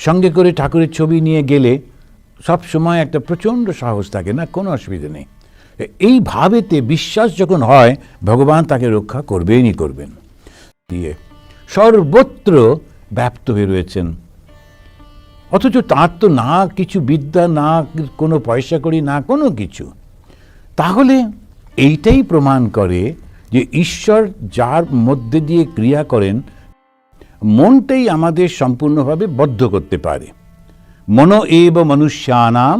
সঙ্গে করে ঠাকুরের ছবি নিয়ে গেলে সব সময় একটা প্রচণ্ড সাহস থাকে, না কোনো অসুবিধা নেই। এই ভাবেতে বিশ্বাস যখন হয়, ভগবান তাকে রক্ষা করবেনই করবেন। দিয়ে সর্বত্র ব্যাপ্ত হয়ে রয়েছেন, অথচ তার তো না কিছু বিদ্যা, না কোনো পয়সা করি, না কোনো কিছু। তাহলে এইটাই প্রমাণ করে যে ঈশ্বর যার মধ্যে দিয়ে ক্রিয়া করেন, মনটাই আমাদের সম্পূর্ণভাবে বদ্ধ করতে পারে। মনো এব মনুষ্যানাম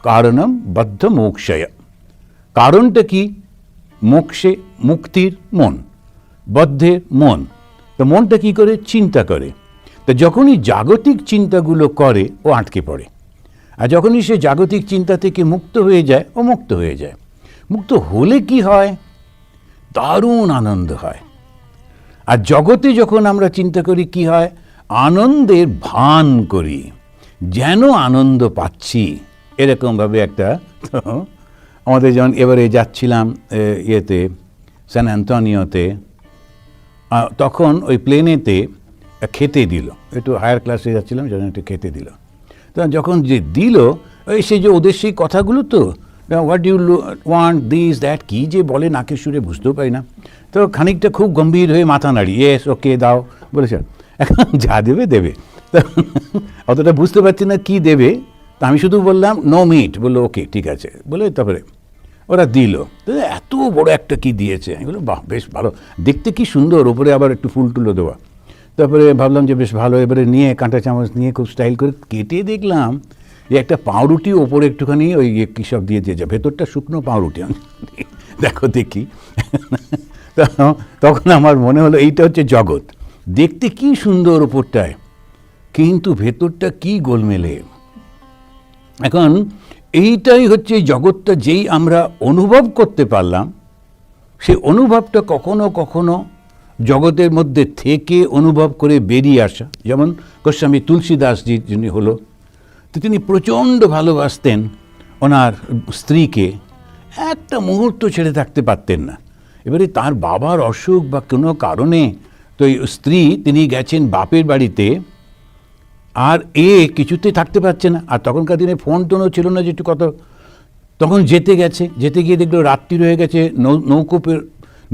কারণম বদ্ধ মোক্ষয়। কারণটা কি? মোক্ষে, মুক্তির মন, বদ্ধের মন। তো মনটা কি করে? চিন্তা করে। তো যখনই জাগতিক চিন্তাগুলো করে, ও আটকে পড়ে। আর যখনই সে জাগতিক চিন্তা থেকে মুক্ত হয়ে যায়, ও মুক্ত হয়ে যায়। মুক্ত হলে কি হয়? দারুণ আনন্দ হয়। আর জগতে যখন আমরা চিন্তা করি, কি হয়? আনন্দের ভান করি, যেন আনন্দ পাচ্ছি এরকমভাবে একটা। আমাদের যেমন এবারে যাচ্ছিলাম ইয়েতে, স্যান অ্যান্টনিওতে, তখন ওই প্লেনেতে খেতে দিল, একটু হায়ার ক্লাসে যাচ্ছিলাম, যেন একটু খেতে দিল। তো যখন যে দিল, ওই সে যে ওদের সেই কথাগুলো, তো what you want this that, কী যে বলে নাকের সুরে বুঝতেও পারি না। তো খানিকটা খুব গম্ভীর হয়ে মাথা নাড়ি, ইয়েস ওকে দাও বলেছে। এখন যা দেবে দেবে, তো অতটা বুঝতে পারছি না কি দেবে। তা আমি শুধু বললাম নো মিট, বললো ওকে ঠিক আছে বলে, তারপরে ওরা দিল। তো এত বড় একটা কি দিয়েছে, আমি বললাম বাহ বেশ ভালো, দেখতে কি সুন্দর, ওপরে আবার একটু ফুল টুলো দেওয়া। তারপরে ভাবলাম যে বেশ ভালো, এবারে নিয়ে কাঁটা চামচ নিয়ে খুব স্টাইল করে কেটে দেখলাম যে একটা পাউরুটি ওপরে একটুখানি ওই কী সব দিয়ে দিয়েছে, ভেতরটা শুকনো পাউরুটি। দেখো দেখি, তখন আমার মনে হলো এইটা হচ্ছে জগৎ, দেখতে কি সুন্দর ওপরটায়, কিন্তু ভেতরটা কি গোলমেলে। এখন এইটাই হচ্ছে জগৎটা, যেই আমরা অনুভব করতে পারলাম, সেই অনুভবটা কখনো কখনো জগতের মধ্যে থেকে অনুভব করে বেরিয়ে আসা। যেমন গোস্বামী তুলসীদাসজি যিনি হলো, তো তিনি প্রচণ্ড ভালোবাসতেন ওনার স্ত্রীকে, একটা মুহূর্ত ছেড়ে থাকতে পারতেন না। এবারে তার বাবার অসুখ বা কোনো কারণে তো স্ত্রী, তিনি গেছেন বাপের বাড়িতে, আর কিছুতে থাকতে পারছে না। আর তখনকার দিনে ফোন টোনও ছিল না, যেটু কত, তখন যেতে গিয়ে দেখলো রাত্রি হয়ে গেছে,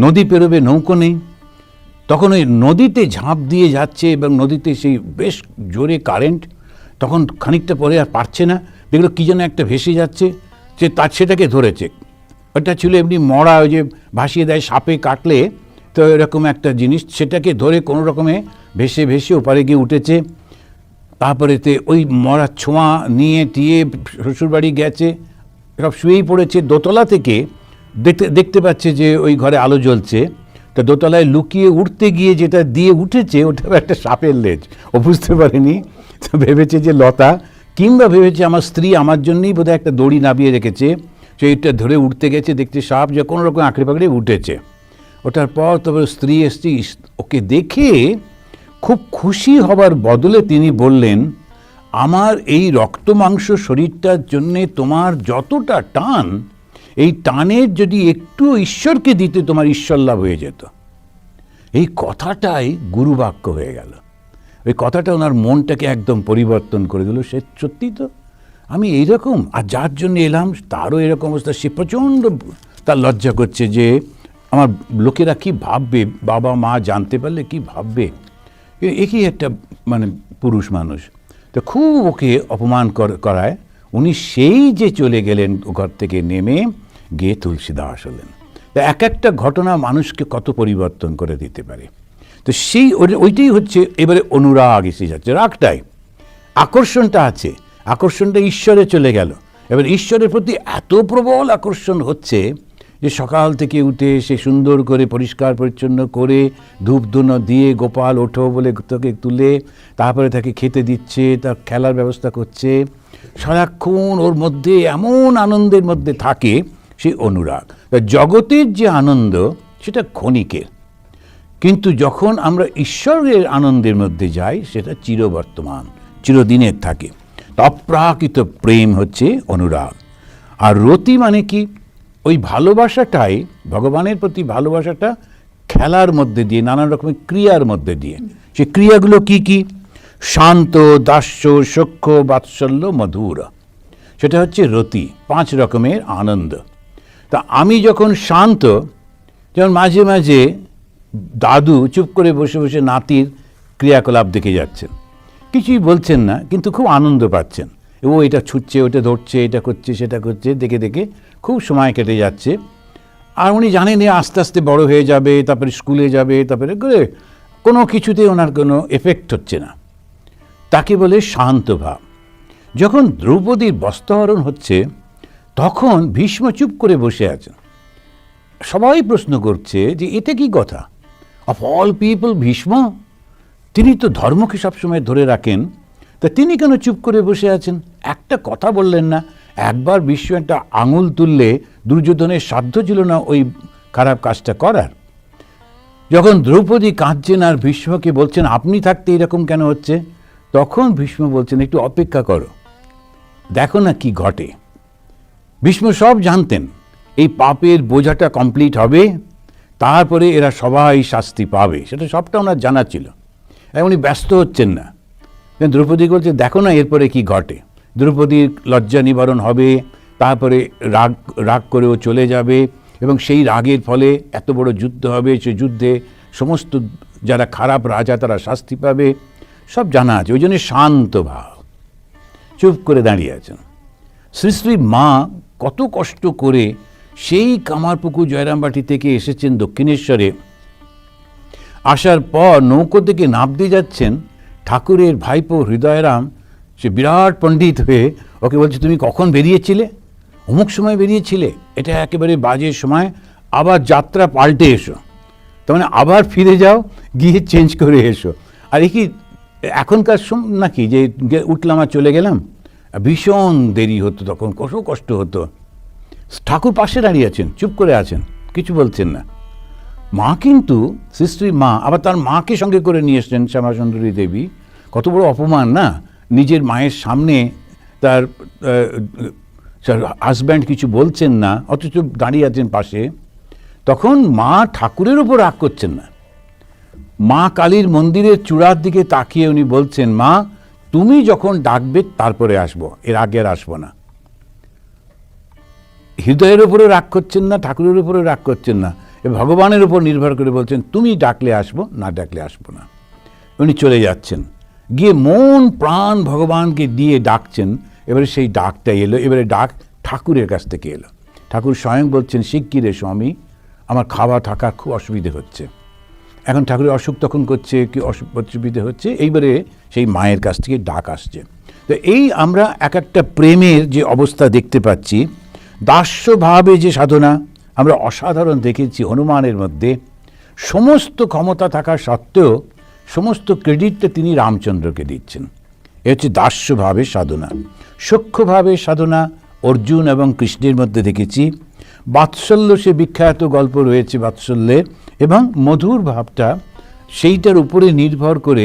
নদী পেরোবে, নৌকো নেই। তখন ওই নদীতে ঝাঁপ দিয়ে যাচ্ছে, এবং নদীতে সেই বেশ জোরে কারেন্ট। তখন খানিকটা পরে আর পারছে না, দেখলো কী যেন একটা ভেসে যাচ্ছে, সেটাকে ধরেছে। ওটা ছিল এমনি মরা, ওই যে ভাসিয়ে দেয় সাপে কাটলে, তো এরকম একটা জিনিস, সেটাকে ধরে কোনো রকমে ভেসে ভেসে ওপারে গিয়ে উঠেছে। তারপরেতে ওই মরা ছোঁয়া নিয়ে টিয়ে শ্বশুরবাড়ি গেছে, সব শুয়েই পড়েছে। দোতলা থেকে দেখতে পাচ্ছে যে ওই ঘরে আলো জ্বলছে, তো দোতলায় লুকিয়ে উঠতে গিয়ে যেটা দিয়ে উঠেছে, ওটা একটা সাপের লেজ। ও বুঝতে পারেনি, তো ভেবেছে যে লতা, কিংবা ভেবেছে আমার স্ত্রী আমার জন্যই বোধহয় একটা দড়ি নামিয়ে রেখেছে, সেইটা ধরে উঠতে গেছে, দেখতে সাপ যে কোনো রকম আঁকড়ে পাকড়ে উঠেছে। ওটার পর তবে স্ত্রী এসে ওকে দেখে খুব খুশি হবার বদলে তিনি বললেন, আমার এই রক্ত মাংস শরীরটার জন্যে তোমার যতটা টান, এই টানের যদি একটু ঈশ্বরকে দিতে, তোমার ঈশ্বর লাভ হয়ে যেত। এই কথাটাই গুরুবাক্য হয়ে গেল। ওই কথাটা ওনার মনটাকে একদম পরিবর্তন করে দিল। সে সত্যি তো, আমি এইরকম, আর যার জন্য এলাম তারও এরকম অবস্থা। সে প্রচণ্ড তার লজ্জা করছে যে আমার লোকেরা কি ভাববে, বাবা মা জানতে পারলে কি ভাববে। একই একটা মানে পুরুষ মানুষ, তো খুব ওকে অপমান করায় উনি সেই যে চলে গেলেন ঘর থেকে নেমে গিয়ে তুলসীদাস হলেন। তো এক একটা ঘটনা মানুষকে কত পরিবর্তন করে দিতে পারে। তো সেই ওইটাই হচ্ছে এবারে অনুরাগ এসে যাচ্ছে, রাগটাই, আকর্ষণটা আছে, আকর্ষণটা ঈশ্বরে চলে গেল। এবার ঈশ্বরের প্রতি এত প্রবল আকর্ষণ হচ্ছে যে সকাল থেকে উঠে সে সুন্দর করে পরিষ্কার পরিচ্ছন্ন করে ধূপ ধুনো দিয়ে, গোপাল ওঠো বলে তোকে তুলে, তারপরে তাকে খেতে দিচ্ছে, তার খেলার ব্যবস্থা করছে, সারাক্ষণ ওর মধ্যে এমন আনন্দের মধ্যে থাকে সেই অনুরাগ। জগতের যে আনন্দ সেটা ক্ষণিকের, কিন্তু যখন আমরা ঈশ্বরের আনন্দের মধ্যে যাই সেটা চিরবর্তমান, চিরদিনের থাকে। অপ্রাকৃত প্রেম হচ্ছে অনুরাগ। আর রতি মানে কি? ওই ভালোবাসাটাই, ভগবানের প্রতি ভালোবাসাটা খেলার মধ্যে দিয়ে, নানান রকমের ক্রিয়ার মধ্যে দিয়ে। সে ক্রিয়াগুলো কি কি? শান্ত, দাস্য, সখ্য, বাৎসল্য, মধুর। সেটা হচ্ছে রতি, 5 রকমের আনন্দ। তা আমি যখন শান্ত, যেমন মাঝে মাঝে দাদু চুপ করে বসে বসে নাতির ক্রিয়াকলাপ দেখে যাচ্ছেন, কিছুই বলছেন না, কিন্তু খুব আনন্দ পাচ্ছেন। ও এটা ছুটছে, ওটা ধরছে, এটা করছে, সেটা করছে, দেখে দেখে খুব সময় কেটে যাচ্ছে। আর উনি জানেন আস্তে আস্তে বড় হয়ে যাবে, তারপরে স্কুলে যাবে, তারপরে কোনো কিছুতে ওনার কোনো এফেক্ট হচ্ছে না। তাকে বলে শান্ত ভাব। যখন দ্রৌপদীর বস্ত্রহরণ হচ্ছে, তখন ভীষ্ম চুপ করে বসে আছেন। সবাই প্রশ্ন করছে যে এটা কি কথা, অফ অল পিপল ভীষ্ম, তিনি তো ধর্মকে সবসময় ধরে রাখেন, তা তিনি কেন চুপ করে বসে আছেন? একটা কথা বললেন না। একবার ভীষ্ম একটা আঙুল তুললে দুর্যোধনের সাধ্য ছিল না ওই খারাপ কাজটা করার। যখন দ্রৌপদী কাঁদছেন আর ভীষ্মকে বলছেন আপনি থাকতে এরকম কেন হচ্ছে, তখন ভীষ্ম বলছেন একটু অপেক্ষা করো, দেখো না কি ঘটে। ভীষ্ম সব জানতেন, এই পাপের বোঝাটা কমপ্লিট হবে, তারপরে এরা সবাই শাস্তি পাবে, সেটা সবটা ওনার জানা ছিল। উনি ব্যস্ত হচ্ছেন না। দ্রৌপদী বলছে দেখো না এরপরে কি ঘটে। দ্রৌপদীর লজ্জা নিবারণ হবে, তারপরে রাগ করেও চলে যাবে, এবং সেই রাগের ফলে এত বড় যুদ্ধ হবে, সেই যুদ্ধে সমস্ত যারা খারাপ রাজা তারা শাস্তি পাবে, সব জানা আছে। ওই জন্য শান্ত ভাব, চুপ করে দাঁড়িয়ে আছেন। শ্রী মা কত কষ্ট করে সেই কামারপুকুর জয়রামবাটি থেকে এসেছেন দক্ষিণেশ্বরে, আসার পর নৌকো থেকে নাব দিয়ে যাচ্ছেন। ঠাকুরের ভাইপো হৃদয়রাম সে বিরাট পণ্ডিত হয়ে ওকে বলছে তুমি কখন বেরিয়েছিলে? অমুক সময় বেরিয়েছিলে, এটা একেবারে বাজে সময়, আবার যাত্রা পাল্টে এসো, তার মানে আবার ফিরে যাও, গিয়ে চেঞ্জ করে এসো। আর কি এখনকার নাকি যে উঠলাম আর চলে গেলাম, ভীষণ দেরি হতো, তখন কত কষ্ট হতো। ঠাকুর পাশে দাঁড়িয়ে আছেন, চুপ করে আছেন, কিছু বলছেন না। মা কিন্তু শ্রী মা আবার তার মাকে সঙ্গে করে নিয়ে এসছেন, শ্যামাসুন্দরী দেবী। কত বড় অপমান না, নিজের মায়ের সামনে তার হাজব্যান্ড কিছু বলছেন না, অথচ দাঁড়িয়ে আছেন পাশে। তখন মা ঠাকুরের উপর রাগ করছেন না, মা কালীর মন্দিরের চূড়ার দিকে তাকিয়ে উনি বলছেন মা তুমি যখন ডাকবে তারপরে আসবো, এর আগে আর আসবো না। হৃদয়ের উপরে রাগ করছেন না, ঠাকুরের উপরে রাগ করছেন না, ভগবানের উপর নির্ভর করে বলছেন তুমি ডাকলে আসবো, না ডাকলে আসবো না। উনি চলে যাচ্ছেন, গিয়ে মন প্রাণ ভগবানকে দিয়ে ডাকছেন। এবারে সেই ডাকটা এলো, এবারে ডাক ঠাকুরের কাছ থেকে এলো। ঠাকুর স্বয়ং বলছেন শিগগির এসো, আমি আমার খাওয়া থাকা খুব অসুবিধে হচ্ছে। এখন ঠাকুরের অসুখ তখন করছে, কি অসুবিধে হচ্ছে, এইবারে সেই মায়ের কাছ থেকে ডাক আসছে। তো এই আমরা এক একটা প্রেমের যে অবস্থা দেখতে পাচ্ছি, দাস্যভাবে যে সাধনা আমরা অসাধারণ দেখেছি হনুমানের মধ্যে। সমস্ত ক্ষমতা থাকা সত্ত্বেও সমস্ত ক্রেডিটটা তিনি রামচন্দ্রকে দিচ্ছেন। এ হচ্ছে দাস্যভাবে সাধনা। সখ্যভাবে সাধনা অর্জুন এবং কৃষ্ণের মধ্যে দেখেছি। বাৎসল্য সে বিখ্যাত গল্প রয়েছে বাৎসল্যের, এবং মধুর ভাবটা সেইটার উপরে নির্ভর করে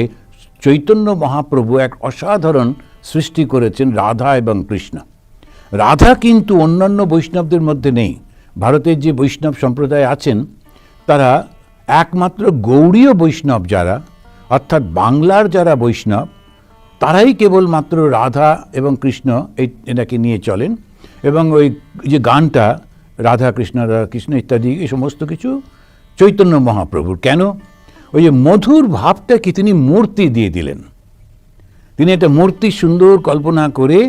চৈতন্য মহাপ্রভু এক অসাধারণ সৃষ্টি করেছেন রাধা এবং কৃষ্ণ। রাধা কিন্তু অন্যান্য বৈষ্ণবদের মধ্যে নেই। ভারতের যে বৈষ্ণব সম্প্রদায় আছেন তারা একমাত্র গৌড়ীয় বৈষ্ণব যারা, অর্থাৎ বাংলার যারা বৈষ্ণব, তারাই কেবলমাত্র রাধা এবং কৃষ্ণ এটাকে নিয়ে চলেন। এবং ওই যে গানটা রাধা কৃষ্ণ ইত্যাদি এই সমস্ত কিছু চৈতন্য মহাপ্রভুর। কেন? ওই যে মধুর ভাবটাকে তিনি মূর্তি দিয়ে দিলেন। তিনি একটা মূর্তি সুন্দর কল্পনা করে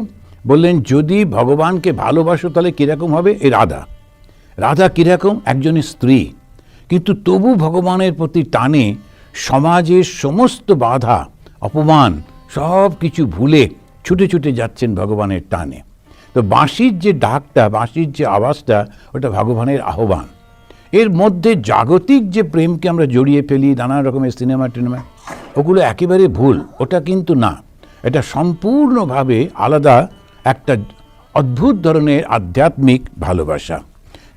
বললেন যদি ভগবানকে ভালোবাসো তাহলে কীরকম হবে? এই রাধা কীরকম? একজনের স্ত্রী, কিন্তু তবু ভগবানের প্রতি টানে সমাজের সমস্ত বাধা অপমান সব কিছু ভুলে ছুটে ছুটে যাচ্ছেন ভগবানের টানে। তো বাঁশির যে ডাকটা, বাঁশির যে আওয়াজটা, ওটা ভগবানের আহ্বান। এর মধ্যে জাগতিক যে প্রেমকে আমরা জড়িয়ে ফেলি নানা রকমের সিনেমা টিনেমা, ওগুলো একেবারে ভুল। ওটা কিন্তু না, এটা সম্পূর্ণভাবে আলাদা একটা অদ্ভুত ধরনের আধ্যাত্মিক ভালোবাসা।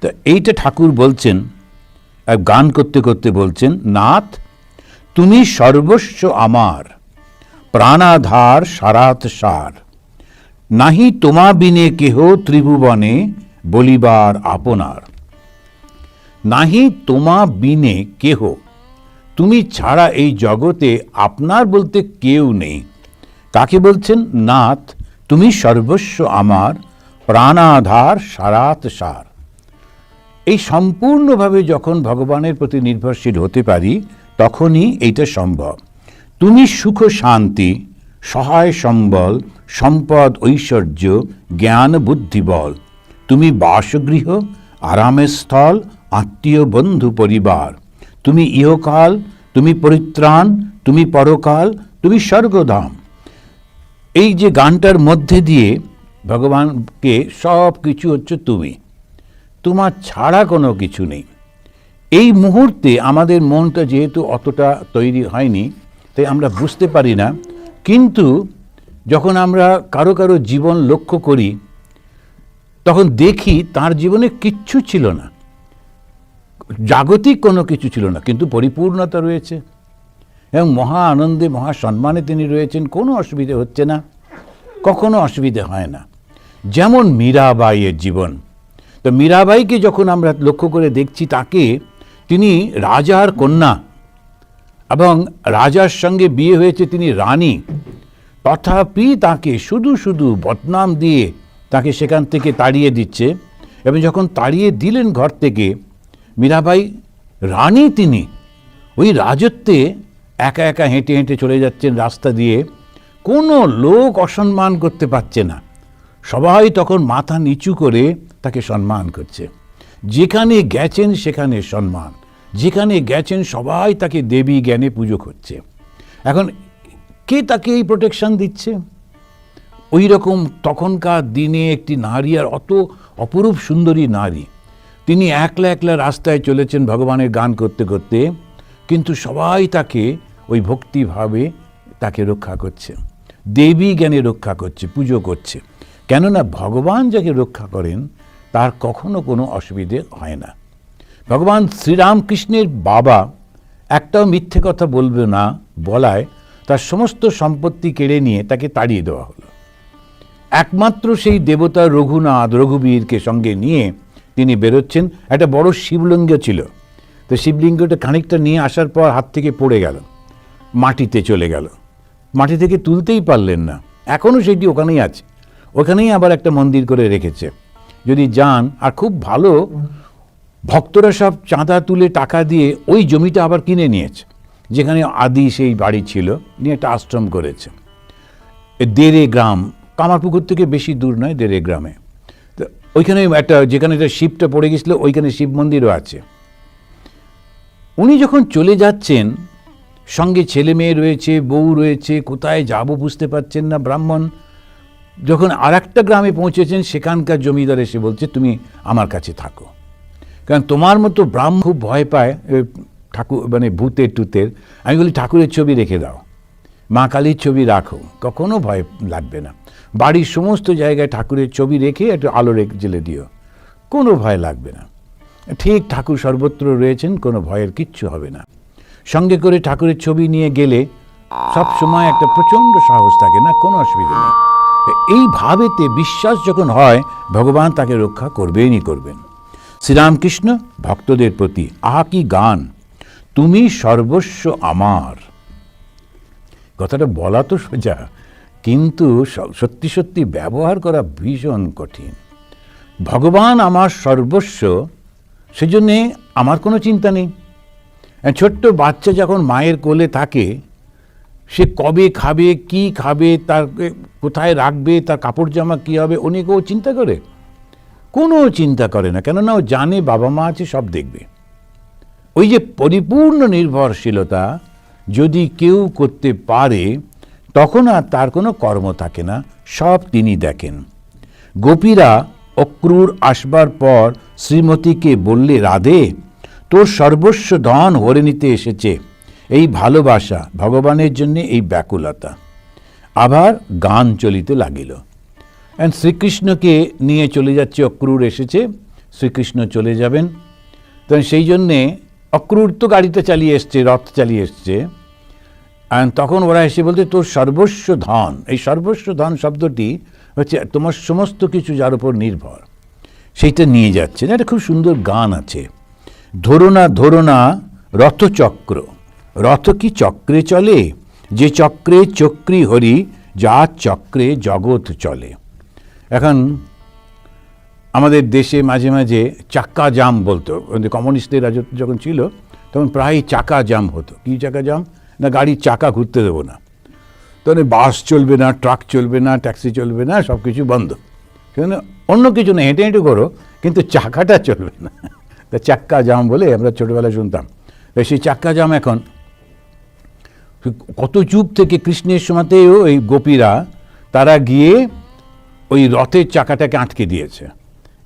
তো এইটা ঠাকুর বলছেন, গান করতে করতে বলছেন, নাথ তুমি সর্বস্ব আমার, প্রাণাধার সারাত সার, নাহি তোমা বিনে কেহ ত্রিভুবনে বলিবার আপনার। নাহি তোমা বিনে কেহ, তুমি ছাড়া এই জগতে আপনার বলতে কেউ নেই। তাকে বলছেন, নাথ তুমি সর্বস্ব আমার, প্রাণাধার সারাত সার। এই সম্পূর্ণভাবে যখন ভগবানের প্রতি নির্ভরশীল হতে পারি তখনই এইটা সম্ভব। তুমি সুখ শান্তি, সহায় সম্বল, সম্পদ ঐশ্বর্য, জ্ঞান বুদ্ধি বল। তুমি বাসগৃহ, আরামের স্থল, আত্মীয় বন্ধু পরিবার। তুমি ইহকাল, তুমি পরিত্রাণ, তুমি পরকাল, তুমি স্বর্গধাম। এই যে গানটার মধ্যে দিয়ে ভগবানকে সব কিছু হচ্ছে তুমি, তোমার ছাড়া কোনো কিছু নেই। এই মুহূর্তে আমাদের মনটা যেহেতু অতটা তৈরি হয়নি, তাই আমরা বুঝতে পারি না। কিন্তু যখন আমরা কারো কারো জীবন লক্ষ্য করি তখন দেখি তার জীবনে কিচ্ছু ছিল না, জাগতিক কোনো কিছু ছিল না, কিন্তু পরিপূর্ণতা রয়েছে এবং মহা আনন্দে মহা সম্মানে তিনি রয়েছেন। কোনো অসুবিধে হচ্ছে না, কখনো অসুবিধে হয় না। যেমন মীরাবাইয়ের জীবন, তো মীরাবাইকে যখন আমরা লক্ষ্য করে দেখছি, তাকে তিনি রাজার কন্যা এবং রাজার সঙ্গে বিয়ে হয়েছে, তিনি রানী, তথাপি তাকে শুধু শুধু বদনাম দিয়ে তাকে সেখান থেকে তাড়িয়ে দিচ্ছে। এবং যখন তাড়িয়ে দিলেন ঘর থেকে, মীরাবাই রানী, তিনি ওই রাজত্বে একা একা হেঁটে হেঁটে চলে যাচ্ছেন রাস্তা দিয়ে, কোনো লোক অসম্মান করতে পারছে না, সবাই তখন মাথা নিচু করে তাকে সম্মান করছে। যেখানে গেছেন সেখানে সম্মান, যেখানে গেছেন সবাই তাকে দেবী জ্ঞানে পুজো করছে। এখন কে তাকে এই প্রোটেকশন দিচ্ছে? ওই রকম তখনকার দিনে একটি নারী, আর অত অপরূপ সুন্দরী নারী, তিনি একলা একলা রাস্তায় চলেছেন ভগবানের গান করতে করতে, কিন্তু সবাই তাকে ওই ভক্তিভাবে তাকে রক্ষা করছে, দেবী জ্ঞানে রক্ষা করছে, পুজো করছে। কেননা ভগবান যাকে রক্ষা করেন তার কখনো কোনো অসুবিধে হয় না। ভগবান শ্রীরামকৃষ্ণের বাবা একটাও মিথ্যে কথা বলবে না বলায় তার সমস্ত সম্পত্তি কেড়ে নিয়ে তাকে তাড়িয়ে দেওয়া হলো। একমাত্র সেই দেবতা রঘুনাথ, রঘুবীরকে সঙ্গে নিয়ে তিনি বেরোচ্ছেন। একটা বড় শিবলিঙ্গ ছিল, তো শিবলিঙ্গটা খানিকটা নিয়ে আসার পর হাত থেকে পড়ে গেল, মাটিতে চলে গেল, মাটি থেকে তুলতেই পারলেন না। এখনও সেটি ওখানেই আছে, ওখানেই আবার একটা মন্দির করে রেখেছে। যদি যান, আর খুব ভালো, ভক্তরা সব চাঁদা তুলে টাকা দিয়ে ওই জমিটা আবার কিনে নিয়েছে, যেখানে আদি সেই বাড়ি ছিল, নিয়ে একটা আশ্রম করেছে। দেড়ে গ্রাম, কামারপুকুর থেকে বেশি দূর নয়, দেড়ে গ্রামে। তো ওইখানে একটা, যেখানে একটা শিবটা পড়ে গেছিল, ওইখানে শিব মন্দিরও আছে। উনি যখন চলে যাচ্ছেন, সঙ্গে ছেলে মেয়ে রয়েছে, বউ রয়েছে, কোথায় যাব বুঝতে পারছেন না। ব্রাহ্মণ যখন আর একটা গ্রামে পৌঁছেছেন, সেখানকার জমিদার এসে বলছে, তুমি আমার কাছে থাকো, কারণ তোমার মতো ব্রাহ্মণ খুব ভয় পায় ঠাকুর, মানে ভূতের টুতের। আমি বলি ঠাকুরের ছবি রেখে দাও, মা কালীর ছবি রাখো, কখনো ভয় লাগবে না। বাড়ির সমস্ত জায়গায় ঠাকুরের ছবি রেখে একটু আলো জ্বেলে দিও, কোনো ভয় লাগবে না। ঠিক ঠাকুর সর্বত্র রয়েছেন, কোনো ভয়ের কিচ্ছু হবে না। সঙ্গে করে ঠাকুরের ছবি নিয়ে গেলে সব সময় একটা প্রচণ্ড সাহস থাকে, না কোনো অসুবিধা নেই। এই ভাবেতে বিশ্বাস যখন হয়, ভগবান তাকে রক্ষা করবেনই করবেন। শ্রীরামকৃষ্ণ ভক্তদের প্রতি আহা কি গান, তুমি সর্বস্ব আমার। কথাটা বলা তো সোজা, কিন্তু সত্যি সত্যি ব্যবহার করা ভীষণ কঠিন। ভগবান আমার সর্বস্ব, সেজন্যে আমার কোনো চিন্তা নেই। ছোট্ট বাচ্চা যখন মায়ের কোলে থাকে, সে কবে খাবে, কি খাবে, তার কোথায় রাখবে, তার কাপড় জামা কী হবে, অনেকেও চিন্তা করে? কোনো চিন্তা করে না, কেননা ও জানে বাবা মা আছে, সব দেখবে। ওই যে পরিপূর্ণ নির্ভরশীলতা যদি কেউ করতে পারে, তখন আর তার কোনো কর্ম থাকে না, সব তিনি দেখেন। গোপীরা অক্রূর আসবার পর শ্রীমতীকে বললে, রাধে তোর সর্বস্ব ধন হরে নিতে এসেছে। এই ভালোবাসা, ভগবানের জন্য এই ব্যাকুলতা। আবার গান চলিতে লাগিল। শ্রীকৃষ্ণকে নিয়ে চলে যাচ্ছে, অক্রূর এসেছে, শ্রীকৃষ্ণ চলে যাবেন। তো সেই জন্যে অক্রূর তো গাড়িতে চালিয়ে এসছে, রথ চালিয়ে এসছে, তখন ওরা এসে বলতে, তোর সর্বস্ব ধন। এই সর্বস্ব ধন শব্দটি হচ্ছে তোমার সমস্ত কিছু যার উপর নির্ভর, সেইটা নিয়ে যাচ্ছেন। একটা খুব সুন্দর গান আছে, ধরো না ধরো না রথচক্র, রথ কি চক্রে চলে, যে চক্রে চক্রী হরি, যার চক্রে জগৎ চলে। এখন আমাদের দেশে মাঝে মাঝে চাক্কা জাম বলতো, কমিউনিস্টদের রাজত্ব যখন ছিল তখন প্রায় চাকা জাম হতো। কী চাকা জাম? না গাড়ির চাকা ঘুরতে দেবো না, তখন বাস চলবে না, ট্রাক চলবে না, ট্যাক্সি চলবে না, সব কিছু বন্ধ। সেখানে অন্য কিছু না, হেঁটে হেঁটে করো, কিন্তু চাকাটা চলবে না। তা চাক্কা জাম বলে আমরা ছোটোবেলায় শুনতাম। তাই সেই চাক্কা জাম এখন কত যুগ থেকে কৃষ্ণের সময়তেও ওই গোপীরা তারা গিয়ে ওই রথের চাকাটাকে আটকে দিয়েছে,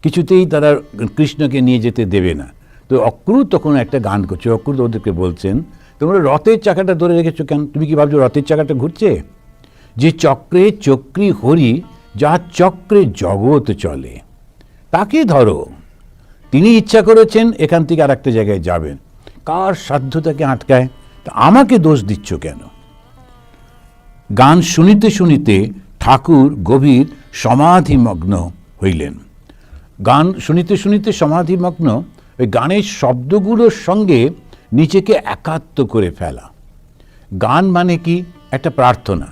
কিছুতেই তারা কৃষ্ণকে নিয়ে যেতে দেবে না। তো অক্রুর তখন একটা গান করছে, অক্রুর ওদেরকে বলছেন, তোমরা রথের চাকাটা ধরে রেখেছো কেন? তুমি কি ভাবছো রথের চাকাটা ঘুরছে? যে চক্রে চক্রী হরি, যার চক্রে জগৎ চলে, তাকে ধরো। তিনি ইচ্ছা করেছেন এখান থেকে আর একটা জায়গায় যাবেন, কার সাধ্য তাকে আটকায়? তা আমাকে দোষ দিচ্ছ কেন? গান শুনিতে শুনিতে ঠাকুর গভীর সমাধিমগ্ন হইলেন। গান শুনিতে শুনিতে সমাধিমগ্ন, ওই গানের শব্দগুলোর সঙ্গে নিজেকে একাত্ম করে ফেলা। গান মানে কি? একটা প্রার্থনা।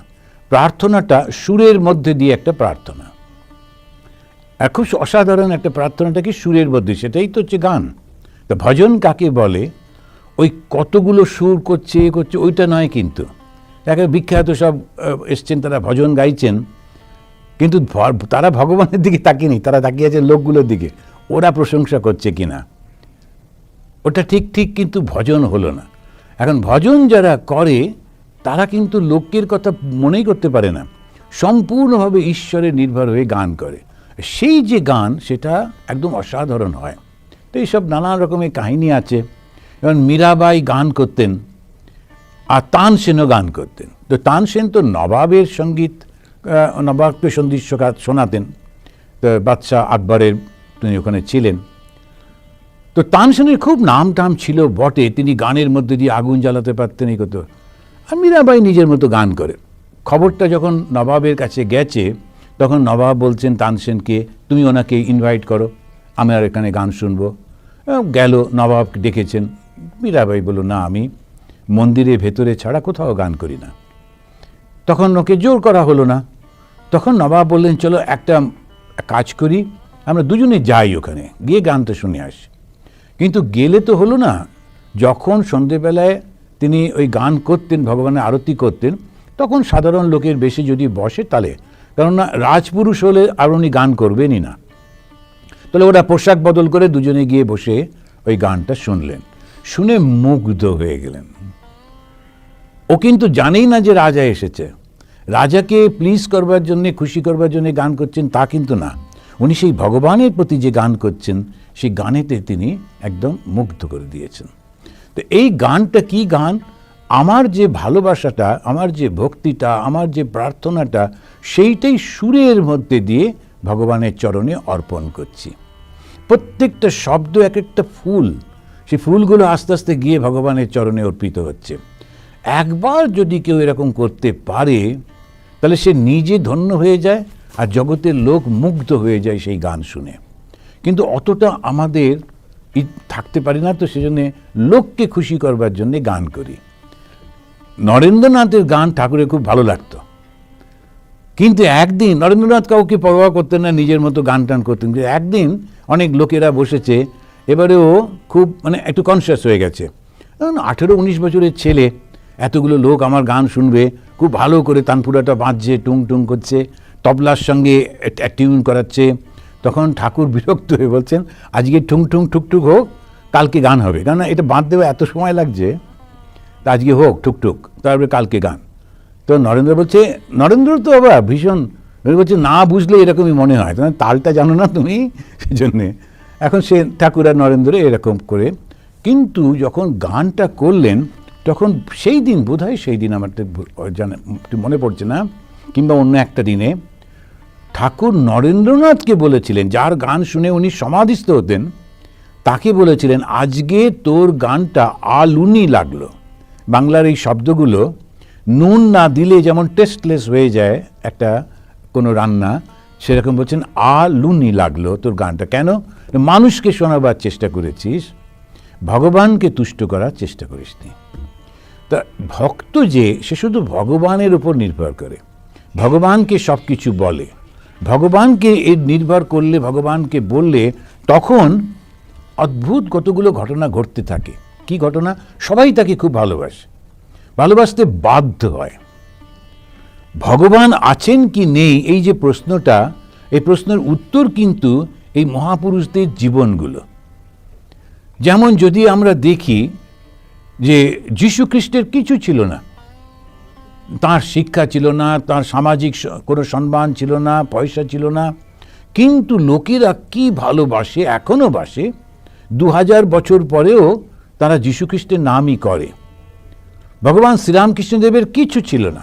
প্রার্থনাটা সুরের মধ্যে দিয়ে একটা প্রার্থনা, আর খুব অসাধারণ একটা প্রার্থনাটা কি সুরের মধ্যে, সেটাই তো হচ্ছে গান। তা ভজন কাকে বলে? ওই কতগুলো সুর করছে করছে ওইটা নয়, কিন্তু তাকে বিখ্যাত সব এসছেন, তারা ভজন গাইছেন, কিন্তু তারা ভগবানের দিকে তাকিয়েনি, তারা তাকিয়েছেন লোকগুলোর দিকে, ওরা প্রশংসা করছে কিনা। ওটা ঠিক ঠিক কিন্তু ভজন হলো না। এখন ভজন যারা করে তারা কিন্তু লোকের কথা মনেই করতে পারে না, সম্পূর্ণভাবে ঈশ্বরের নির্ভর হয়ে গান করে। সেই যে গান, সেটা একদম অসাধারণ হয়। তো এইসব নানান রকমের কাহিনী আছে। যেমন মীরাবাই গান করতেন, আর তানসেনও গান করতেন। তো তানসেন তো নবাবের সঙ্গীত, নবাবকে সঙ্গীত শোনাতেন। তো বাদশাহ আকবরের তিনি ওখানে ছিলেন। তো তানসেনের খুব নাম টাম ছিল বটে, তিনি গানের মধ্যে দিয়ে আগুন জ্বালাতে পারতেন, এই করতো। আর মীরাবাই নিজের মতো গান করে। খবরটা যখন নবাবের কাছে গেছে, তখন নবাব বলছেন তানসেনকে, তুমি ওনাকে ইনভাইট করো, আমি আর এখানে গান শুনবো। গেল, নবাব ডেকেছেন। মীরাবাই বলল, না, আমি মন্দিরের ভেতরে ছাড়া কোথাও গান করি না। তখন ওকে জোর করা হলো না। তখন নবাব বললেন, চলো একটা কাজ করি, আমরা দুজনে যাই ওখানে, গিয়ে গানটা শুনে আসি। কিন্তু গেলে তো হলো না। যখন সন্ধেবেলায় তিনি ওই গান করতেন, ভগবানের আরতি করতেন, তখন সাধারণ লোকের বেশি যদি বসে তাহলে, কেননা রাজপুরুষ হলে আর উনি গান করবেনই না। তাহলে ওরা পোশাক বদল করে দুজনে গিয়ে বসে ওই গানটা শুনলেন, শুনে মুগ্ধ হয়ে গেলেন। ও কিন্তু জানেই না যে রাজা এসেছে, রাজাকে প্লিজ করবার জন্যে, খুশি করবার জন্যে গান করছেন তা কিন্তু না, উনি সেই ভগবানের প্রতি যে গান করছেন সেই গানেতে তিনি একদম মুগ্ধ করে দিয়েছেন। তো এই গানটা কি গান? আমার যে ভালোবাসাটা, আমার যে ভক্তিটা, আমার যে প্রার্থনাটা, সেইটাই সুরের মধ্যে দিয়ে ভগবানের চরণে অর্পণ করছি। প্রত্যেকটা শব্দ এক একটা ফুল, সেই ফুলগুলো আস্তে আস্তে গিয়ে ভগবানের চরণে অর্পিত হচ্ছে। একবার যদি কেউ এরকম করতে পারে, তাহলে সে নিজে ধন্য হয়ে যায়, আর জগতের লোক মুগ্ধ হয়ে যায় সেই গান শুনে। কিন্তু অতটা আমাদের থাকতে পারি না, তো সেজন্য লোককে খুশি করবার জন্য গান করি। নরেন্দ্রনাথের গান ঠাকুরের খুব ভালো লাগতো, কিন্তু একদিন নরেন্দ্রনাথ কাউকে পরোয়া করতেন না, নিজের মতো গান টান করতেন। কিন্তু একদিন অনেক লোকেরা বসেছে, এবারে ও খুব একটু কনসিয়াস হয়ে গেছে। 18-19 বছরের ছেলে, এতগুলো লোক আমার গান শুনবে, খুব ভালো করে তানপুরাটা বাজছে, টুং টুং করছে, তবলার সঙ্গে টিউন করাচ্ছে। তখন ঠাকুর বিরক্ত হয়ে বলছেন, আজকে টুং টুং টুকটুক হোক, কালকে গান হবে, কেননা এটা বাঁধ দেওয়া এত সময় লাগছে, তা আজকে হোক টুকটুক, তারপরে কালকে গান। তো নরেন্দ্র বলছে, নরেন্দ্র তো আবার ভীষণ বলছে, না বুঝলে এরকমই মনে হয়, তোমার তালটা জানো না তুমি, সেজন্যে। এখন সে ঠাকুর আর নরেন্দ্র এরকম করে, কিন্তু যখন গানটা করলেন তখন সেই দিন, বোধহয় সেই দিন, আমার মনে পড়ছে না, কিংবা অন্য একটা দিনে, ঠাকুর নরেন্দ্রনাথকে বলেছিলেন, যার গান শুনে উনি সমাধিস্থ হতেন, তাকে বলেছিলেন, আজকে তোর গানটা আলুনি লাগলো। বাংলার এই শব্দগুলো নুন না দিলে যেমন টেস্টলেস হয়ে যায় একটা কোনো রান্না, সেরকম বলছেন, আলুনি লাগলো তোর গানটা। কেন? মানুষকে শোনাবার চেষ্টা করেছিস, ভগবানকে তুষ্ট করার চেষ্টা করিসনি। তা ভক্ত যে, সে শুধু ভগবানের উপর নির্ভর করে, ভগবানকে সব কিছু বলে, ভগবানকে এর নির্ভর করলে, ভগবানকে বললে তখন অদ্ভুত কতগুলো ঘটনা ঘটতে থাকে। কি ঘটনা? সবাই তাকে খুব ভালোবাসে, ভালোবাসতে বাধ্য হয়। ভগবান আছেন কি নেই, এই যে প্রশ্নটা, এই প্রশ্নের উত্তর কিন্তু এই মহাপুরুষদের জীবনগুলো। যেমন যদি আমরা দেখি যে যীশু খ্রিস্টের কিছু ছিল না, তার শিক্ষা ছিল না, তার সামাজিক কোনো সম্মান ছিল না, পয়সা ছিল না, কিন্তু লোকেরা কি ভালোবাসে, এখনও বাসে, 2000 বছর পরেও তারা যীশু খ্রিস্টের নামই করে। ভগবান শ্রীরামকৃষ্ণদেবের কিছু ছিল না,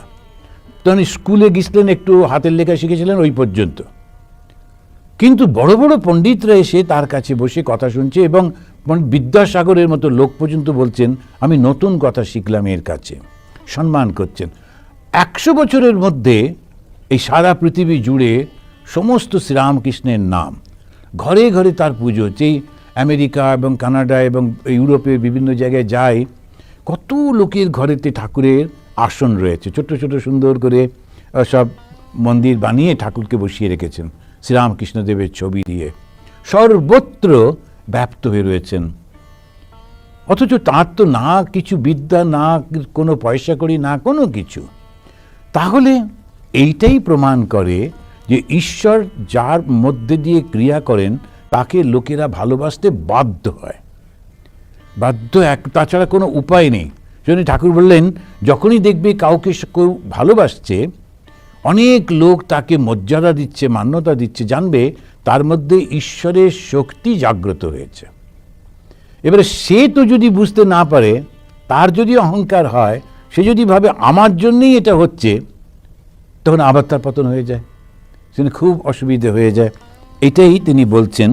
তিনি স্কুলে গেছিলেন, একটু হাতের লেখা শিখেছিলেন, ওই পর্যন্ত। কিন্তু বড় বড় পণ্ডিতরা এসে তার কাছে বসে কথা শুনছে, এবং বিদ্যাসাগরের মতো লোক পর্যন্ত বলছেন আমি নতুন কথা শিখলাম এর কাছে, সম্মান করছেন। 100 বছরের মধ্যে এই সারা পৃথিবী জুড়ে সমস্ত শ্রীরামকৃষ্ণের নাম, ঘরে ঘরে তার পুজো হচ্ছে। এই আমেরিকা এবং কানাডা এবং ইউরোপের বিভিন্ন জায়গায় যায়, কত লোকের ঘরেতে ঠাকুরের আসন রয়েছে, ছোট ছোট সুন্দর করে সব মন্দির বানিয়ে ঠাকুরকে বসিয়ে রেখেছেন শ্রীরামকৃষ্ণদেবের ছবি দিয়ে, সর্বত্র ব্যাপ্ত হয়ে রয়েছেন। অথচ তার তো না কিছু বিদ্যা, না কোনো পয়সা করি, না কোনো কিছু। তাহলে এইটাই প্রমাণ করে যে ঈশ্বর যার মধ্যে দিয়ে ক্রিয়া করেন তাকে লোকেরা ভালোবাসতে বাধ্য হয়, বাধ্য, তাছাড়া কোনো উপায় নেই। জন্য ঠাকুর বললেন, যখনই দেখবে কাউকে কেউ ভালোবাসছে, অনেক লোক তাকে মর্যাদা দিচ্ছে, মান্যতা দিচ্ছে, জানবে তার মধ্যে ঈশ্বরের শক্তি জাগ্রত হয়েছে। এবারে সে তো যদি বুঝতে না পারে, তার যদি অহংকার হয়, সে যদি ভাবে আমার জন্যই এটা হচ্ছে, তখন আবার তার পতন হয়ে যায়, সেখানে খুব অসুবিধে হয়ে যায়। এটাই তিনি বলছেন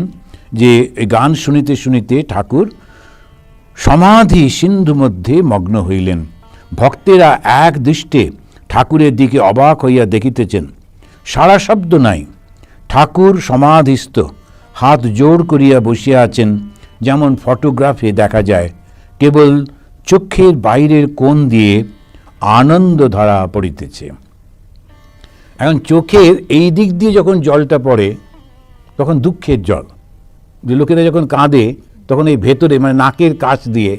যে গান শুনিতে শুনিতে ঠাকুর সমাধি সিন্ধু মধ্যে মগ্ন হইলেন। ভক্তেরা এক দৃষ্টে ঠাকুরের দিকে অবাক হইয়া দেখিতেছেন, সারা শব্দ নাই। ঠাকুর সমাধিস্থ, হাত জোড় করিয়া বসিয়া আছেন, যেমন ফটোগ্রাফে দেখা যায়। কেবল চক্ষের বাইরের কোণ দিয়ে আনন্দ ধারা পড়িতেছে। এখন চোখের এই দিক দিয়ে যখন জলটা পড়ে তখন দুঃখের জল, যে লোকেরা যখন কাঁদে তখন এই ভেতরে মানে নাকের কাছ দিয়ে,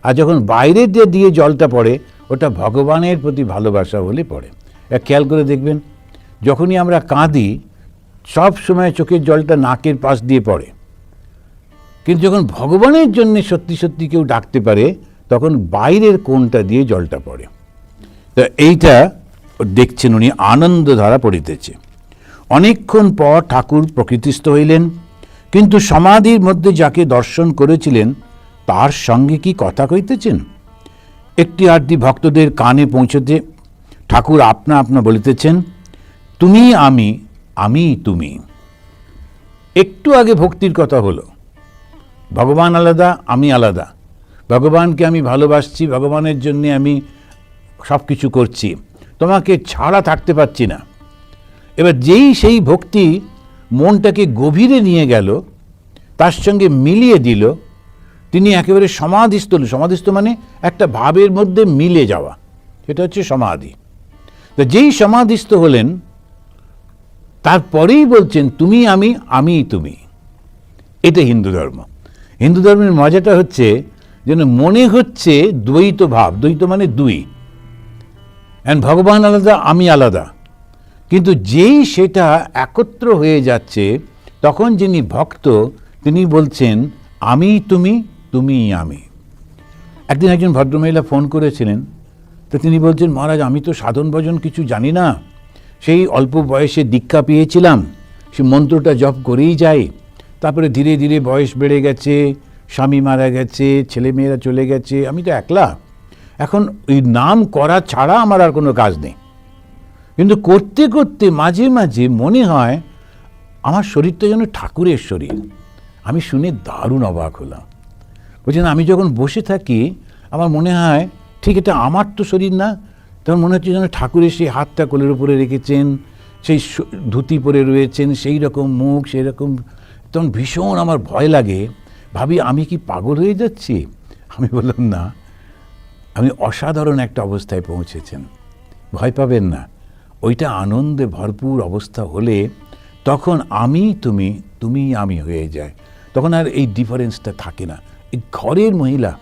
আর যখন বাইরের দিয়ে জলটা পড়ে ওটা ভগবানের প্রতি ভালোবাসা বলে পড়ে। খেয়াল করে দেখবেন, যখনই আমরা কাঁদি সব সময় চোখের জলটা নাকের পাশ দিয়ে পড়ে, কিন্তু যখন ভগবানের জন্য সত্যি সত্যি কেউ ডাকতে পারে তখন বাইরের কোণটা দিয়ে জলটা পড়ে। তো এইটা দেখছেন উনি, আনন্দ ধারা পড়িতেছে। অনেকক্ষণ পর ঠাকুর প্রকৃতিস্থ হইলেন, কিন্তু সমাধির মধ্যে যাকে দর্শন করেছিলেন তার সঙ্গে কি কথা কইতেছেন? একটি আধটি ভক্তদের কানে পৌঁছতে ঠাকুর আপনা আপনা বলিতেছেন, তুমি আমি, আমি তুমি। একটু আগে ভক্তির কথা হলো, ভগবান আলাদা, আমি আলাদা, ভগবানকে আমি ভালোবাসছি, ভগবানের জন্যে আমি সব কিছু করছি, তোমাকে ছাড়া থাকতে পারছি না। এবার যেই সেই ভক্তি মনটাকে গভীরে নিয়ে গেল, তার সঙ্গে মিলিয়ে দিল, তিনি একেবারে সমাধিস্থ। সমাধিস্থ মানে একটা ভাবের মধ্যে মিলে যাওয়া, সেটা হচ্ছে সমাধি। তো যেই সমাধিস্থ হলেন তারপরেই বলছেন তুমি আমি, আমি তুমি। এটা হিন্দু ধর্ম। হিন্দু ধর্মের মজাটা হচ্ছে যেন মনে হচ্ছে দ্বৈত ভাব, দ্বৈত মানে দুই, ভগবান আলাদা, আমি আলাদা, কিন্তু যেই সেটা একত্র হয়ে যাচ্ছে তখন যিনি ভক্ত তিনি বলছেন আমি তুমি, তুমি আমি। একদিন একজন ভদ্রমহিলা ফোন করেছিলেন, তো তিনি বলছেন মহারাজ আমি তো সাধন ভজন কিছু জানি না, সেই অল্প বয়সে দীক্ষা পেয়েছিলাম, সে মন্ত্রটা জপ করেই যাই, তারপরে ধীরে ধীরে বয়স বেড়ে গেছে, স্বামী মারা গেছে, ছেলেমেয়েরা চলে গেছে, আমি তো একলা, এখন ওই নাম করা ছাড়া আমার আর কোনো কাজ নেই। কিন্তু করতে করতে মাঝে মাঝে মনে হয় আমার শরীরটা যেন ঠাকুরের শরীর। আমি শুনে দারুণ অবাক হলাম। বলছেন আমি যখন বসে থাকি আমার মনে হয় ঠিক এটা আমার তো শরীর না, তখন মনে হচ্ছে যেন ঠাকুরের সেই হাতটা কোলের উপরে রেখেছেন, সেই ধুতি পরে রয়েছেন, সেই রকম মুখ, সেই রকম। তখন ভীষণ আমার ভয় লাগে, ভাবি আমি কি পাগল হয়ে যাচ্ছি? আমি বললাম না, আমি অসাধারণ একটা অবস্থায় পৌঁছেছেন, ভয় পাবেন না, ওইটা আনন্দে ভরপুর অবস্থা হলে তখন আমি তুমি, তুমি আমি হয়ে যায়। তখন আর এই ডিফারেন্সটা থাকে না। এই ঘরের মহিলা,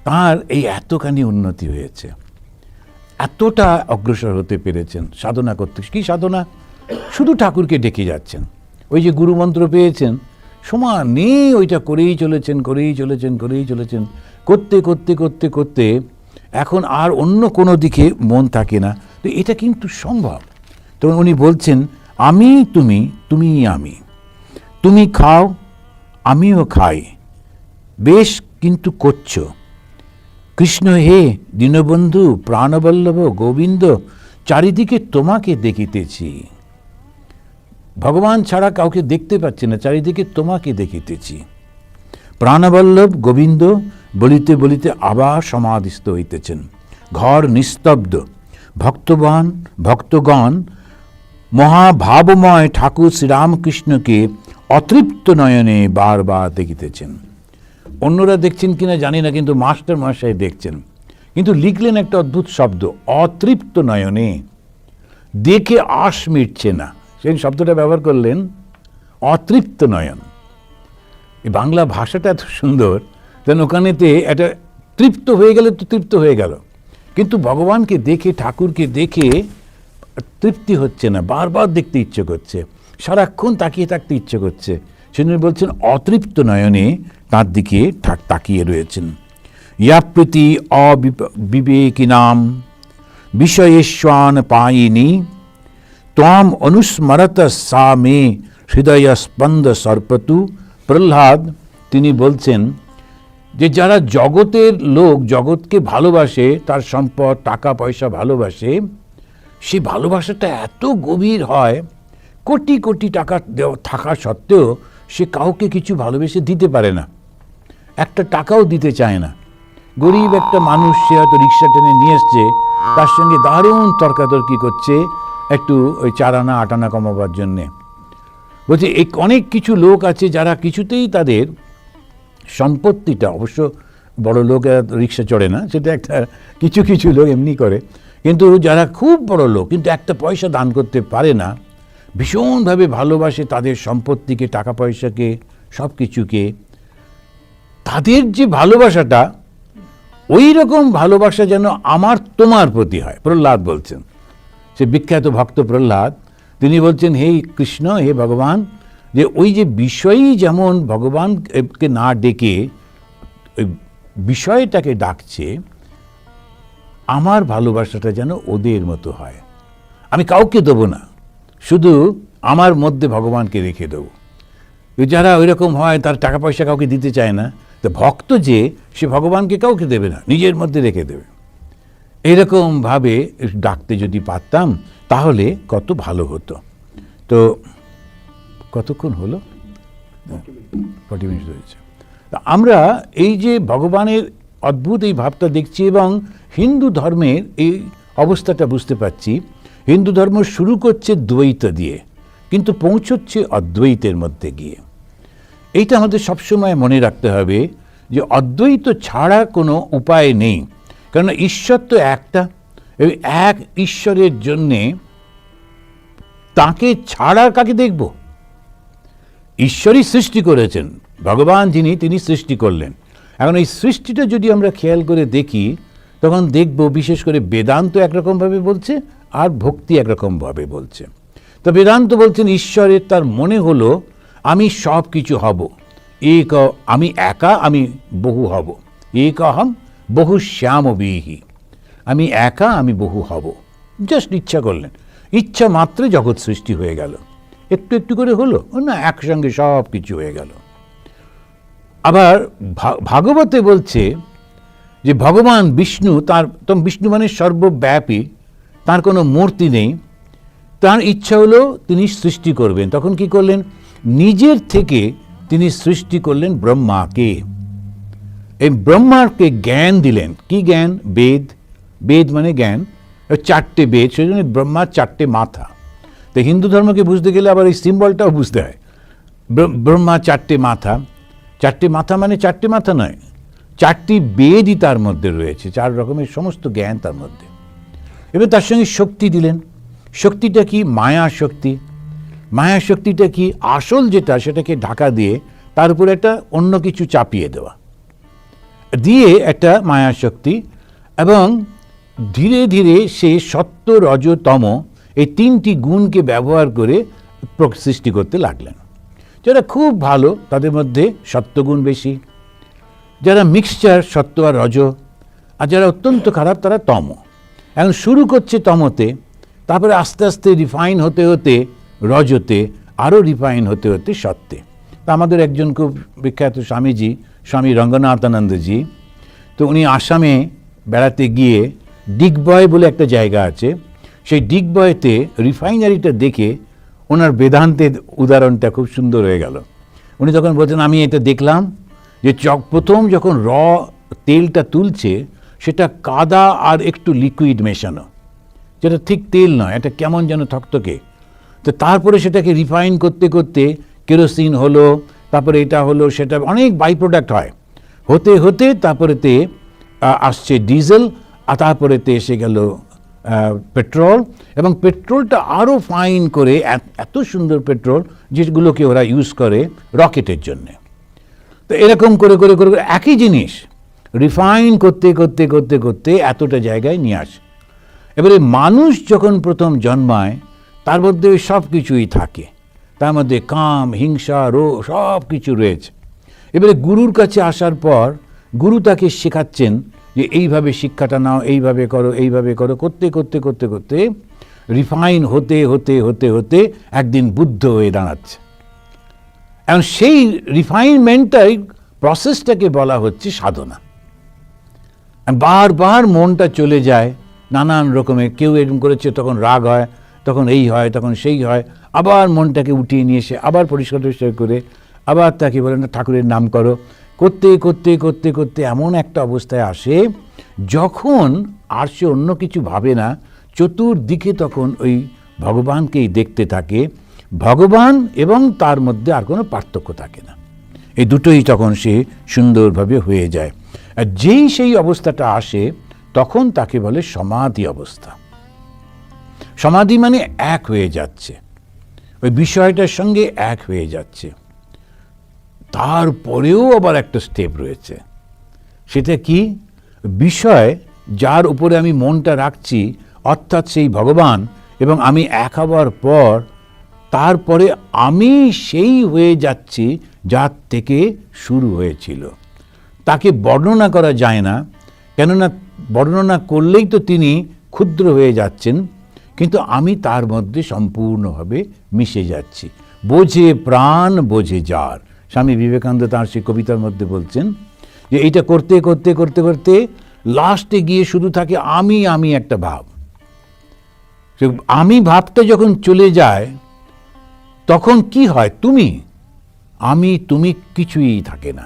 তার এই এতখানি উন্নতি হয়েছে, এতটা অগ্রসর হতে পেরেছেন সাধনা করতে। কি সাধনা? শুধু ঠাকুরকে ডেকে যাচ্ছেন, ওই যে গুরুমন্ত্র পেয়েছেন সমানে ওইটা করেই চলেছেন, করেই চলেছেন, করেই চলেছেন, করতে করতে করতে করতে এখন আর অন্য কোনো দিকে মন থাকে না। তো এটা কিন্তু সম্ভব। তখন উনি বলছেন, আমি তুমি, তুমি আমি, তুমি খাও আমিও খাই, বেশ কিন্তু করছো। কৃষ্ণ হে দীনবন্ধু প্রাণবল্লভ গোবিন্দ, চারিদিকে তোমাকে দেখিতেছি। ভগবান ছাড়া কাউকে দেখতে পাচ্ছি না, চারিদিকে তোমাকে দেখিতেছি। প্রাণবল্লভ গোবিন্দ বলিতে বলিতে আবার সমাধিস্থ হইতেছেন। ঘর নিস্তব্ধ। ভক্তগণ মহাভাবময় ঠাকুর শ্রীরামকৃষ্ণকে অতৃপ্ত নয়নে বারবার দেখিতেছেন। অন্যরা দেখছেন কিনা জানি না, কিন্তু মাস্টার মশাই দেখছেন। কিন্তু লিখলেন একটা অদ্ভুত শব্দ, অতৃপ্ত নয়নে। দেখে আশ মিটছে না, সেই শব্দটা ব্যবহার করলেন, অতৃপ্ত নয়ন। এই বাংলা ভাষাটা এত সুন্দর, যেন ওখানেতে একটা তৃপ্ত হয়ে গেলে তো তৃপ্ত হয়ে গেল, কিন্তু ভগবানকে দেখে, ঠাকুরকে দেখে তৃপ্তি হচ্ছে না, বারবার দেখতে ইচ্ছে করছে, সারাক্ষণ তাকিয়ে থাকতে ইচ্ছে করছে। সেজন্য বলছেন অতৃপ্ত নয়নে তার দিকে তাকিয়ে রয়েছেন। ইয়াপ্রীতি অবিবেকিনাম বিষয়েশ্বান পায়িনী ত্বম অনুস্মরত সা মে হৃদয় স্পন্দ সর্পতু। প্রহ্লাদ তিনি বলছেন যে যারা জগতের লোক, জগৎকে ভালোবাসে, তার সম্পদ টাকা পয়সা ভালোবাসে, সেই ভালোবাসাটা এত গভীর হয়, কোটি কোটি টাকা থাকা সত্ত্বেও সে কাউকে কিছু ভালোবেসে দিতে পারে না, একটা টাকাও দিতে চায় না। গরিব একটা মানুষ, সে হয়তো রিক্সা টেনে নিয়ে এসছে, তার সঙ্গে দারুণ তর্কাতর্কি করছে একটু ওই 4 আনা 8 আনা কমাবার জন্যে। বলছে অনেক কিছু লোক আছে যারা কিছুতেই তাদের সম্পত্তিটা, অবশ্য বড় লোক রিক্সা চড়ে না, সেটা একটা কিছু কিছু লোক এমনি করে, কিন্তু যারা খুব বড় লোক কিন্তু একটা পয়সা দান করতে পারে না, ভীষণভাবে ভালোবাসে তাদের সম্পত্তিকে, টাকা পয়সাকে, সব কিছুকে। তাদের যে ভালোবাসাটা, ওই রকম ভালোবাসা যেন আমার তোমার প্রতি হয়। প্রহ্লাদ বলছেন, সে বিখ্যাত ভক্ত প্রহ্লাদ, তিনি বলছেন, হে কৃষ্ণ, হে ভগবান, যে ওই যে বিষয়ই যেমন ভগবানকে না ডেকে ওই বিষয়টাকে ডাকছে, আমার ভালোবাসাটা যেন ওদের মতো হয়। আমি কাউকে দেবো না, শুধু আমার মধ্যে ভগবানকে রেখে দেবো। যারা ওই রকম হয়, তার টাকা পয়সা কাউকে দিতে চায় না, তো ভক্ত যে, সে ভগবানকে কাউকে দেবে না, নিজের মধ্যে রেখে দেবে। এরকমভাবে ডাকতে যদি পারতাম তাহলে কত ভালো হতো। তো কতক্ষণ হলো? 40 মিনিট হয়েছে। আমরা এই যে ভগবানের অদ্ভুত এই ভাবটা দেখছি এবং হিন্দু ধর্মের এই অবস্থাটা বুঝতে পারছি। হিন্দু ধর্ম শুরু করছে দ্বৈত দিয়ে, কিন্তু পৌঁছচ্ছে অদ্বৈতের মধ্যে গিয়ে। এইটা আমাদের সবসময় মনে রাখতে হবে যে অদ্বৈত ছাড়া কোনো উপায় নেই, কারণ ঈশ্বর তো একটা, এবং এক ঈশ্বরের জন্যে তাকে ছাড়া কাকে দেখব? ঈশ্বরই সৃষ্টি করেছেন, ভগবান যিনি, তিনি সৃষ্টি করলেন। এখন এই সৃষ্টিটা যদি আমরা খেয়াল করে দেখি, তখন দেখব বিশেষ করে বেদান্ত একরকমভাবে বলছে আর ভক্তি একরকমভাবে বলছে। তো বেদান্ত বলছেন ঈশ্বরের তার মনে হলো আমি সব কিছু হব, আমি একা, আমি বহু হব, একহম বহু শ্যামবিহি, আমি একা, আমি বহু হব। জাস্ট ইচ্ছা করলেন, ইচ্ছা মাত্রে জগৎ সৃষ্টি হয়ে গেল, একটু একটু করে হলো না, একসঙ্গে সব কিছু হয়ে গেল। আবার ভাগবতে বলছে যে ভগবান বিষ্ণু, তার বিষ্ণু মানে সর্বব্যাপী, তার কোনো মূর্তি নেই, তার ইচ্ছা হলো তিনি সৃষ্টি করবেন। তখন কি করলেন? নিজের থেকে তিনি সৃষ্টি করলেন ব্রহ্মাকে। এই ব্রহ্মাকে জ্ঞান দিলেন। কি জ্ঞান? বেদ। বেদ মানে জ্ঞান, 4টে বেদ, সেই জন্য ব্রহ্মার 4টে মাথা। তো হিন্দু ধর্মকে বুঝতে গেলে আবার এই সিম্বলটাও বুঝতে হয়। ব্রহ্মা 4টে মাথা, 4টে মাথা মানে 4টে মাথা নয়, 4টি বেদই তার মধ্যে রয়েছে, 4 রকমের সমস্ত জ্ঞান তার মধ্যে। এবার তার সঙ্গে শক্তি দিলেন, শক্তিটা কি? মায়া শক্তি। মায়া শক্তিটা কি? আসল যেটা সেটাকে ঢাকা দিয়ে তার উপরে একটা অন্য কিছু চাপিয়ে দেওয়া, দিয়ে একটা মায়া শক্তি। এবং ধীরে ধীরে সে সত্য, রজ, তম এই তিনটি গুণকে ব্যবহার করে সৃষ্টি করতে লাগলেন। যারা খুব ভালো তাদের মধ্যে সত্যগুণ বেশি, যারা মিক্সচার সত্য আর রজ, আর যারা অত্যন্ত খারাপ তারা তম। এখন শুরু করছে তমতে, তারপরে আস্তে আস্তে রিফাইন হতে হতে রজতে, আরও রিফাইন হতে হতে সত্যে। তা আমাদের একজন খুব বিখ্যাত স্বামীজি, স্বামী রঙ্গনাথানন্দজি, তো উনি আসামে বেড়াতে গিয়ে ডিগবয় বলে একটা জায়গা আছে, সেই ডিগবয়তে রিফাইনারিটা দেখে ওনার বেদান্তের উদাহরণটা খুব সুন্দর হয়ে গেল। উনি তখন বলছেন, আমি এটা দেখলাম যে প্রথম যখন তেলটা তুলছে সেটা কাদা আর একটু লিকুইড মেশানো, যেটা ঠিক তেল নয়, এটা কেমন যেন থকথকে। তো তারপরে সেটাকে রিফাইন করতে করতে কেরোসিন হলো, তারপরে এটা হলো, সেটা অনেক বাই প্রোডাক্ট হয়, হতে হতে তারপরেতে আসছে ডিজেল, আর তারপরেতে এসে গেল পেট্রোল, এবং পেট্রোলটা আরও ফাইন করে, এত সুন্দর পেট্রোল যেগুলোকে ওরা ইউজ করে রকেটের জন্যে। তো এরকম করে করে করে একই জিনিস রিফাইন করতে করতে করতে করতে এতটা জায়গায় নিয়ে আসে। এবারে মানুষ যখন প্রথম জন্মায় তার মধ্যে সব কিছুই থাকে, তার মধ্যে কাম, হিংসা, রোগ সব কিছু রয়েছে। এবারে গুরুর কাছে আসার পর গুরু তাকে শেখাচ্ছেন যে এইভাবে শিক্ষাটা নাও, এইভাবে করো, এইভাবে করো, করতে করতে করতে করতে রিফাইন হতে হতে হতে হতে একদিন বুদ্ধ হয়ে দাঁড়াচ্ছে। এখন সেই রিফাইনমেন্টটাই, প্রসেসটাকে বলা হচ্ছে সাধনা। বারবার মনটা চলে যায় নানান রকমের, কেউ এরকম করেছে তখন রাগ হয়, তখন এই হয়, তখন সেই হয়, আবার মনটাকে উঠিয়ে নিয়ে এসে আবার পরিষ্কার টরিষ্কার করে আবার তাকে বলে না ঠাকুরের নাম করো, করতে করতে করতে করতে এমন একটা অবস্থায় আসে যখন আর সে অন্য কিছু ভাবে না, চতুর্দিকে তখন ওই ভগবানকেই দেখতে থাকে, ভগবান এবং তার মধ্যে আর কোনো পার্থক্য থাকে না। এই দুটোই তখন সে সুন্দরভাবে হয়ে যায়। আর যেই সেই অবস্থাটা আসে তখন তাকে বলে সমাধি অবস্থা। সমাধি মানে এক হয়ে যাচ্ছে, ওই বিষয়টার সঙ্গে এক হয়ে যাচ্ছে। তারপরেও আবার একটা স্টেপ রয়েছে, সেটা কি? বিষয় যার উপরে আমি মনটা রাখছি, অর্থাৎ সেই ভগবান, এবং আমি এক হবার পর তারপরে আমি সেই হয়ে যাচ্ছি যার থেকে শুরু হয়েছিল। তাকে বর্ণনা করা যায় না, কেননা বর্ণনা করলেই তো তিনি ক্ষুদ্র হয়ে যাচ্ছেন, কিন্তু আমি তার মধ্যে সম্পূর্ণভাবে মিশে যাচ্ছি। বোঝে প্রাণ বোঝে যার, স্বামী বিবেকানন্দ তাঁর সেই কবিতার মধ্যে বলছেন যে এইটা করতে করতে করতে করতে লাস্টে গিয়ে শুধু থাকে আমি, আমি একটা ভাব। আমি ভাবটা যখন চলে যায় তখন কি হয়? তুমি, আমি, তুমি কিছুই থাকে না।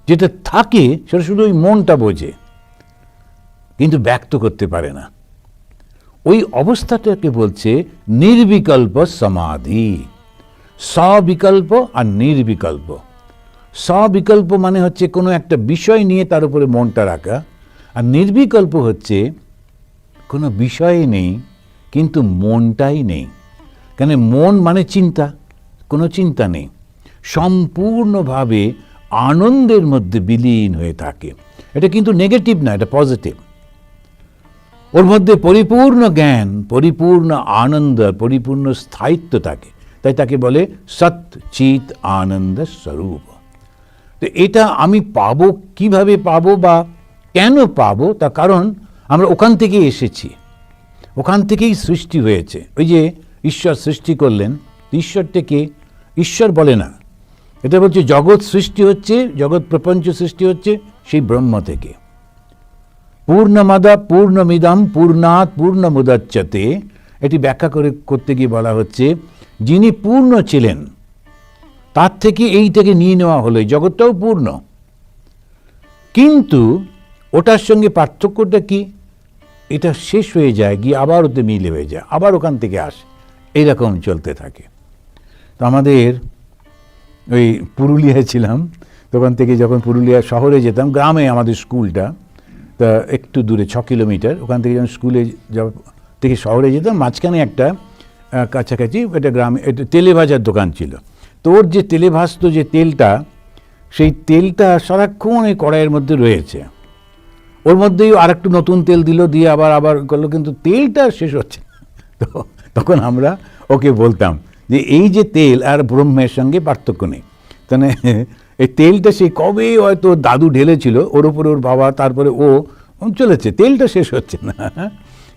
যেটা থাকে সেটা শুধু ওই মনটা বোঝে, কিন্তু ব্যক্ত করতে পারে না। ওই অবস্থাটাকে বলছে নির্বিকল্প সমাধি। সবিকল্প আর নির্বিকল্প। সবিকল্প মানে হচ্ছে কোনো একটা বিষয় নিয়ে তার উপরে মনটা রাখা, আর নির্বিকল্প হচ্ছে কোনো বিষয় নেই কিন্তু মনটাই নেই। কেন? মন মানে চিন্তা, কোনো চিন্তা নেই, সম্পূর্ণভাবে আনন্দের মধ্যে বিলীন হয়ে থাকে। এটা কিন্তু নেগেটিভ না, এটা পজিটিভ। ওর মধ্যে পরিপূর্ণ জ্ঞান, পরিপূর্ণ আনন্দ, পরিপূর্ণ স্থায়িত্ব থাকে, তাই তাকে বলে সৎ চিত আনন্দ স্বরূপ। তো এটা আমি পাবো, কিভাবে পাবো বা কেন পাবো? তার কারণ আমরা ওখান থেকেই এসেছি, ওখান থেকেই সৃষ্টি হয়েছে। ওই যে ঈশ্বর সৃষ্টি করলেন, ঈশ্বরটাকে ঈশ্বর বলে না, এটা বলছে জগৎ সৃষ্টি হচ্ছে, জগৎ প্রপঞ্চ সৃষ্টি হচ্ছে সেই ব্রহ্ম থেকে। পূর্ণমাদা পূর্ণমিদম পূর্ণাৎ পূর্ণমুদচ্যতে, এটি ব্যাখ্যা করতে গিয়ে বলা হচ্ছে যিনি পূর্ণ ছিলেন তার থেকে এইটাকে নিয়ে নেওয়া হলো, জগৎটাও পূর্ণ, কিন্তু ওটার সঙ্গে পার্থক্যটা কি? এটা শেষ হয়ে যায় গিয়ে আবার ওতে মিলে হয়ে যায়, আবার ওখান থেকে আসে, এইরকম চলতে থাকে। তো আমাদের ওই পুরুলিয়ায় ছিলাম, তখন থেকে যখন পুরুলিয়া শহরে যেতাম, গ্রামে আমাদের স্কুলটা, তা একটু দূরে 6 কিলোমিটার, ওখান থেকে যখন স্কুলে থেকে শহরে যেতাম, মাঝখানে একটা কাছাকাছি একটা গ্রামে একটা তেলে ভাজার দোকান ছিল। তো ওর যে তেলে ভাজতো যে তেলটা, সেই তেলটা সারাক্ষণ এই কড়াইয়ের মধ্যে রয়েছে। ওর মধ্যেই আর একটু নতুন তেল দিল, দিয়ে আবার করলো, কিন্তু তেলটা শেষ হচ্ছে না। তো তখন আমরা ওকে বলতাম যে এই যে তেল আর ব্রহ্মের সঙ্গে পার্থক্য নেই। তাহলে এই তেলটা সেই কবে হয়তো দাদু ঢেলেছিল, ওর উপরে ওর বাবা, তারপরে ও চলেছে, তেলটা শেষ হচ্ছে না।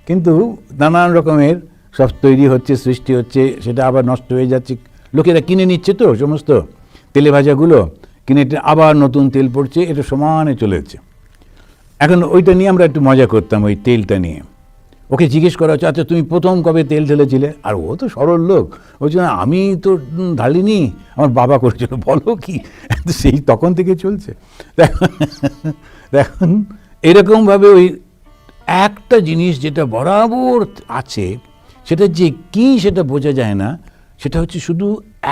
কিন্তু নানান রকমের সব তৈরি হচ্ছে, সৃষ্টি হচ্ছে, সেটা আবার নষ্ট হয়ে যাচ্ছে। লোকেরা কিনে নিচ্ছে তো সমস্ত তেলে ভাজাগুলো, কিনে আবার নতুন তেল পড়ছে, এটা সমানে চলেছে। এখন ওইটা নিয়ে আমরা একটু মজা করতাম, ওই তেলটা নিয়ে। ওকে জিজ্ঞেস করা হচ্ছে, আচ্ছা তুমি প্রথম কবে তেল ঢেলেছিলে? আর ও তো সরল লোক, ওই জন্য আমি তো ঢালিনি, আমার বাবা করেছিল। বলো কি? সেই তখন থেকে চলছে। দেখুন এরকমভাবে ওই একটা জিনিস যেটা বরাবর আছে, সেটা যে কি সেটা বোঝা যায় না, সেটা হচ্ছে শুধু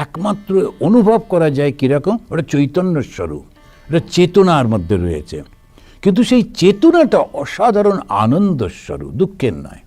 একমাত্র অনুভব করা যায় কীরকম, ওটা চৈতন্য স্বরূপ, এটা চেতনার মধ্যে রয়েছে। কিন্তু সেই চেতনাটা অসাধারণ আনন্দ স্বরূপ, দুঃখের নয়।